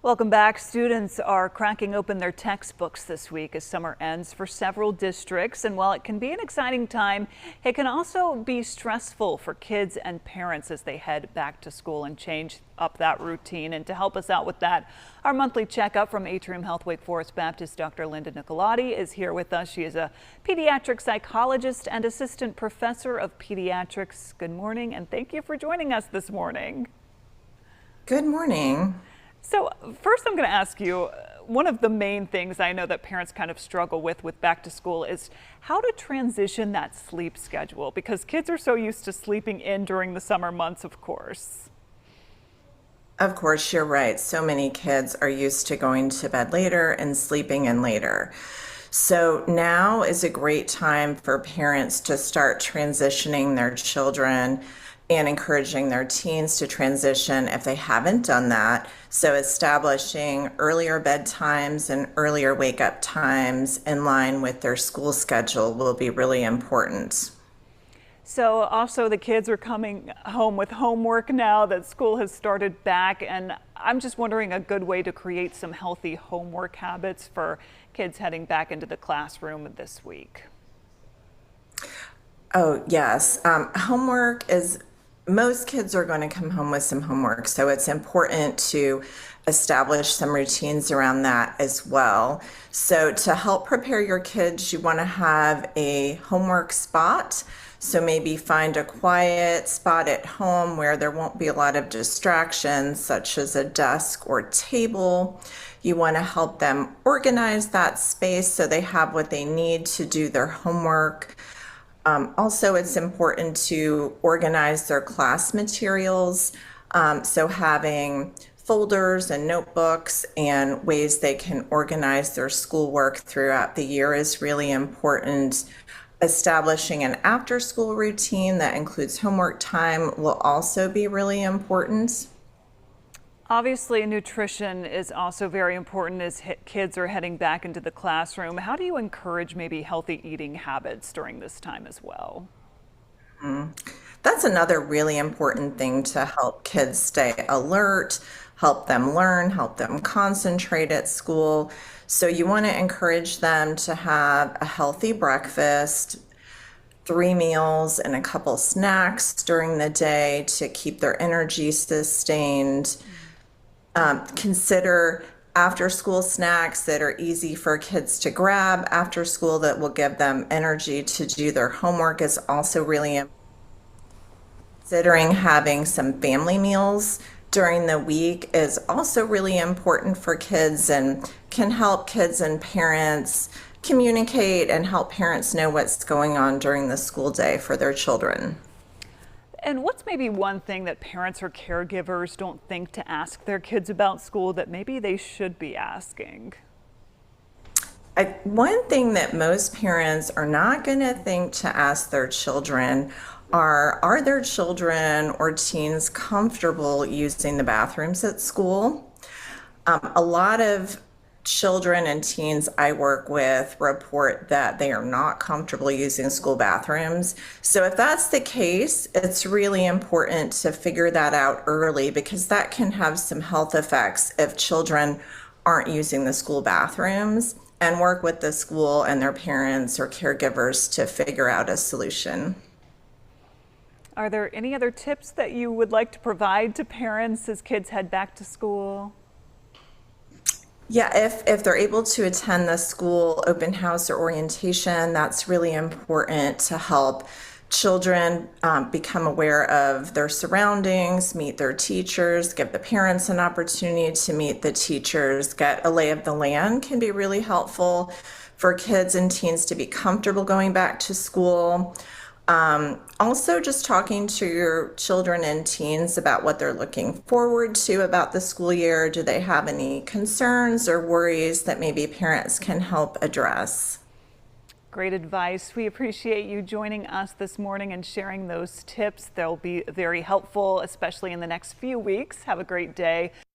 Welcome back. Students are cracking open their textbooks this week as summer ends for several districts. And while it can be an exciting time, it can also be stressful for kids and parents as they head back to school and change up that routine. And to help us out with that, our monthly checkup from Atrium Health Wake Forest Baptist, Dr. Linda Nicolati is here with us. She is a pediatric psychologist and assistant professor of pediatrics. Good morning, and thank you for joining us this morning. Good morning. So first I'm going to ask you, one of the main things I know that parents kind of struggle with back to school is how to transition that sleep schedule, because kids are so used to sleeping in during the summer months, of course. Of course, you're right. So many kids are used to going to bed later and sleeping in later. So now is a great time for parents to start transitioning their children and encouraging their teens to transition if they haven't done that. So establishing earlier bedtimes and earlier wake up times in line with their school schedule will be really important. So also the kids are coming home with homework now that school has started back, and I'm just wondering a good way to create some healthy homework habits for kids heading back into the classroom this week. Oh, yes. Most kids are going to come home with some homework, so it's important to establish some routines around that as well. So to help prepare your kids, you want to have a homework spot. So maybe find a quiet spot at home where there won't be a lot of distractions, such as a desk or table. You want to help them organize that space so they have what they need to do their homework. Also, it's important to organize their class materials. So having folders and notebooks and ways they can organize their schoolwork throughout the year is really important. Establishing an after-school routine that includes homework time will also be really important. Obviously, nutrition is also very important as kids are heading back into the classroom. How do you encourage maybe healthy eating habits during this time as well? That's another really important thing to help kids stay alert, help them learn, help them concentrate at school. So you want to encourage them to have a healthy breakfast, 3 meals, and a couple snacks during the day to keep their energy sustained. Consider after school snacks that are easy for kids to grab after school that will give them energy to do their homework is also really important. Considering having some family meals during the week is also really important for kids and can help kids and parents communicate and help parents know what's going on during the school day for their children. And what's maybe one thing that parents or caregivers don't think to ask their kids about school that maybe they should be asking? One thing that most parents are not going to think to ask their children are their children or teens comfortable using the bathrooms at school? A lot of children and teens I work with report that they are not comfortable using school bathrooms. So if that's the case, it's really important to figure that out early because that can have some health effects if children aren't using the school bathrooms, and work with the school and their parents or caregivers to figure out a solution. Are there any other tips that you would like to provide to parents as kids head back to school? Yeah, if they're able to attend the school open house or orientation, that's really important to help children become aware of their surroundings, meet their teachers, give the parents an opportunity to meet the teachers, get a lay of the land can be really helpful for kids and teens to be comfortable going back to school. Also, just talking to your children and teens about what they're looking forward to about the school year. Do they have any concerns or worries that maybe parents can help address? Great advice. We appreciate you joining us this morning and sharing those tips. They'll be very helpful, especially in the next few weeks. Have a great day.